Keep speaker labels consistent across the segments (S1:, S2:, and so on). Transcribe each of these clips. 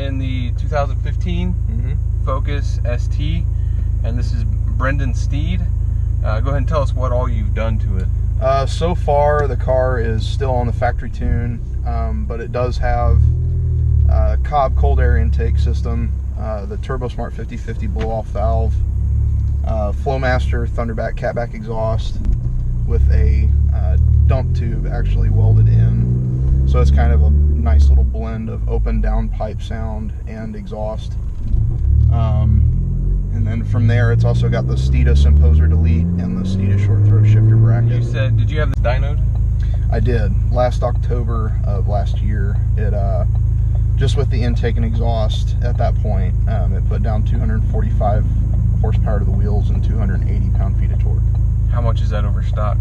S1: in the 2015 Focus ST, and this is Brendan's Steed. Go ahead and tell us what all you've done to it.
S2: So far, the car is still on the factory tune, but it does have a Cobb cold air intake system, the TurboSmart 5050 blow-off valve, Flowmaster Thunderback catback exhaust with a dump tube actually welded in. So it's kind of a nice little blend of open downpipe sound and exhaust. And then from there, it's also got the Steeda Symposer Delete and the Steeda short throw shifter bracket.
S1: You said, did you have this dynoed?
S2: I did. Last October of last year, it just with the intake and exhaust at that point, it put down 245 horsepower to the wheels and 280 pound-feet of torque.
S1: How much is that over stock?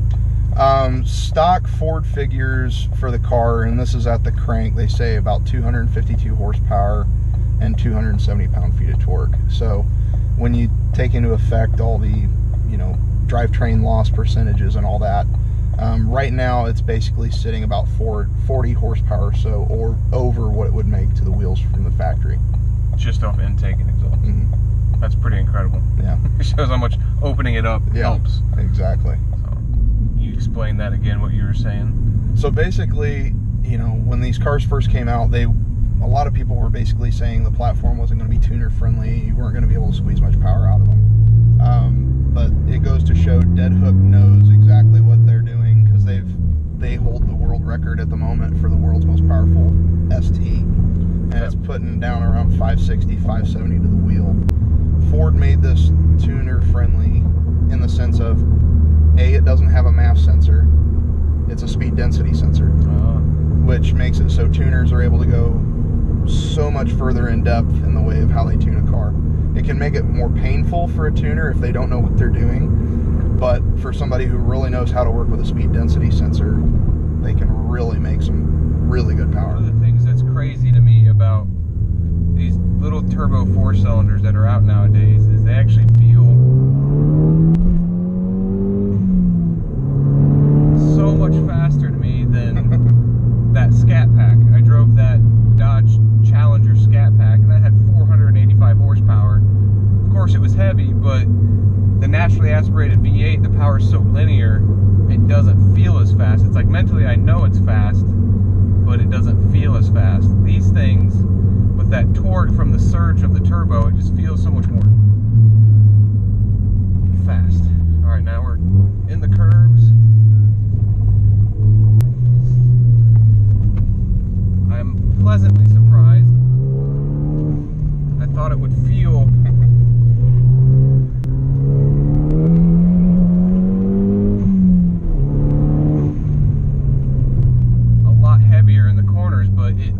S2: Stock Ford figures for the car, and this is at the crank, they say about 252 horsepower and 270 pound-feet of torque. So when you take into effect all the, you know, drivetrain loss percentages and all that, right now it's basically sitting about 40 horsepower or so, or over what it would make to the wheels from the factory.
S1: Just off intake and exhaust. That's pretty incredible.
S2: Yeah.
S1: It shows how much opening it up helps.
S2: Exactly.
S1: So, you explain that again, what you were saying?
S2: So basically, you know, when these cars first came out, a lot of people were basically saying the platform wasn't going to be tuner friendly, you weren't going to be able to squeeze much power out of them. But it goes to show Dead Hook knows exactly what they're doing, because they hold the world record at the moment for the world's most powerful ST, and it's putting down around 560, 570 to the wheel. Ford made this tuner friendly in the sense of, A, it doesn't have a mass sensor, it's a speed density sensor, which makes it so tuners are able to go so much further in depth in the way of how they tune a car. It can make it more painful for a tuner if they don't know what they're doing, but for somebody who really knows how to work with a speed density sensor, they can really make some really good power.
S1: One of the things that's crazy to me about these little turbo 4-cylinders that are out nowadays is they actually feel so much faster to me than that Scat Pack. I drove that Dodge Challenger Scat Pack, and that had 485 horsepower. Of course, it was heavy, but the naturally aspirated V8, the power is so linear, it doesn't feel as fast. It's like mentally I know it's fast, but it doesn't feel as fast. These things, with that torque from the surge of the turbo, it just feels so much more fast. All right, now we're in the curves. I'm pleasantly surprised. I thought it would feel a lot heavier in the corners, but it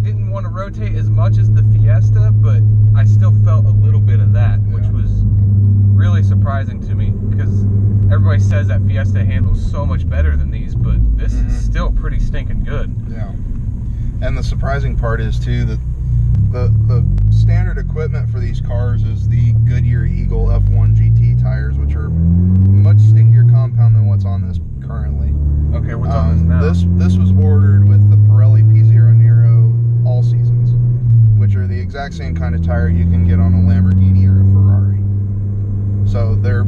S1: didn't want to rotate as much as the Fiesta, but I still felt a little bit of that, which was really surprising to me, because everybody says that Fiesta handles so much better than these, but this is still pretty stinking good.
S2: Yeah. And the surprising part is too that the standard equipment for these cars is the Goodyear Eagle F1 GT tires, which are much stickier compound than what's on this currently.
S1: Okay, what's on this now?
S2: This was ordered with the Pirelli P0 Nero All Seasons, which are the exact same kind of tire you can get on a Lamborghini or a Ferrari. So they're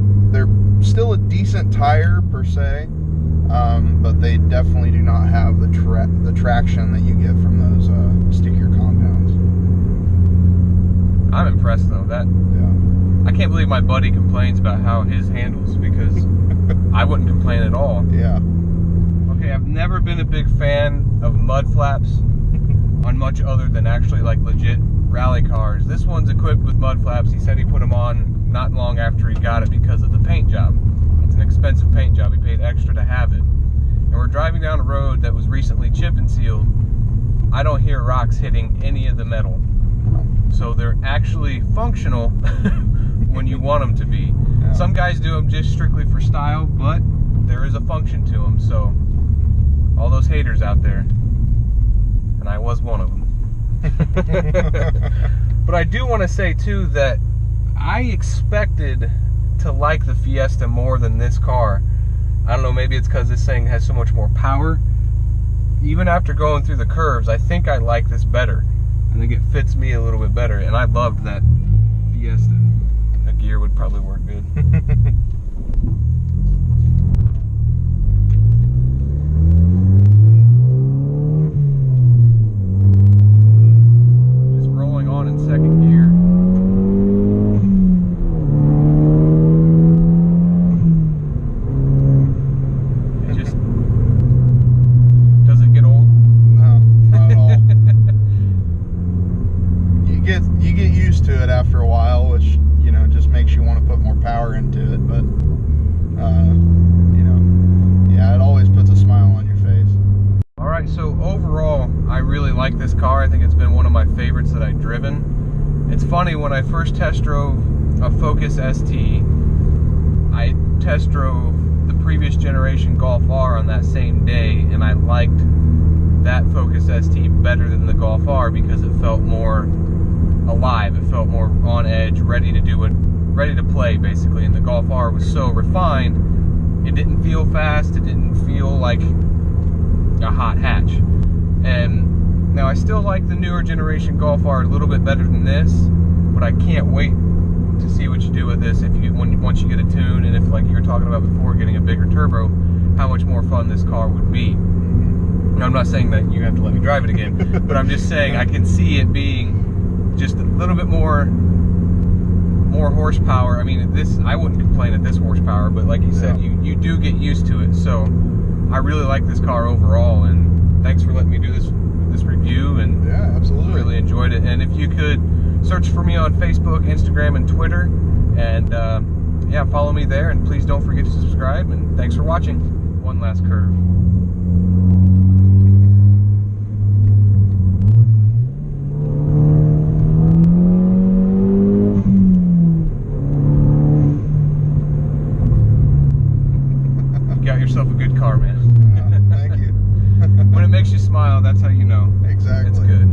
S2: still a decent tire per se, but they definitely do not have the traction that you get from those stickier compounds.
S1: I'm impressed though. I can't believe my buddy complains about how his handles, because I wouldn't complain at all.
S2: Yeah.
S1: Okay, I've never been a big fan of mud flaps on much other than actually like legit rally cars. This one's equipped with mud flaps. He said he put them on not long after he got it because of the paint job. It's an expensive paint job. He paid extra to have it. And we're driving down a road that was recently chip and sealed. I don't hear rocks hitting any of the metal. So they're actually functional when you want them to be. Yeah. Some guys do them just strictly for style, but there is a function to them. So all those haters out there, and I was one of them. But I do want to say too that I expected to like the Fiesta more than this car. I don't know, maybe it's because this thing has so much more power. Even after going through the curves, I think I like this better. I think it fits me a little bit better, and I loved that Fiesta. A gear would probably work good. Just rolling on in second gear. It just does it get old?
S2: No, not at all. You get used to it after a while, which, you know, just makes you want to put more power into it. But you know, yeah, it always puts a smile on your face.
S1: All right, so overall, I really like this car. I think it's been one of my favorites that I've driven. It's funny, when I first test drove a Focus ST, I test drove the previous generation Golf R on that same day, and I liked that Focus ST better than the Golf R because it felt more alive. It felt more on edge, ready to do it, ready to play basically. And the Golf R was so refined, it didn't feel fast, it didn't feel like a hot hatch. And now I still like the newer generation Golf R a little bit better than this, but I can't wait to see what you do with this once you get a tune, and if, like you were talking about before, getting a bigger turbo, how much more fun this car would be. Now, I'm not saying that you have to let me drive it again, but I'm just saying I can see it being just a little bit more horsepower. I mean, I wouldn't complain at this horsepower, but like you said, you do get used to it. So I really like this car overall, and thanks for letting me do this review. And
S2: yeah, absolutely,
S1: really enjoyed it. And if you could search for me on Facebook, Instagram, and Twitter, and yeah, follow me there, and please don't forget to subscribe. And thanks for watching. One last curve. Yourself a good car, man.
S2: Thank you.
S1: When it makes you smile, that's how you know
S2: Exactly.
S1: it's good.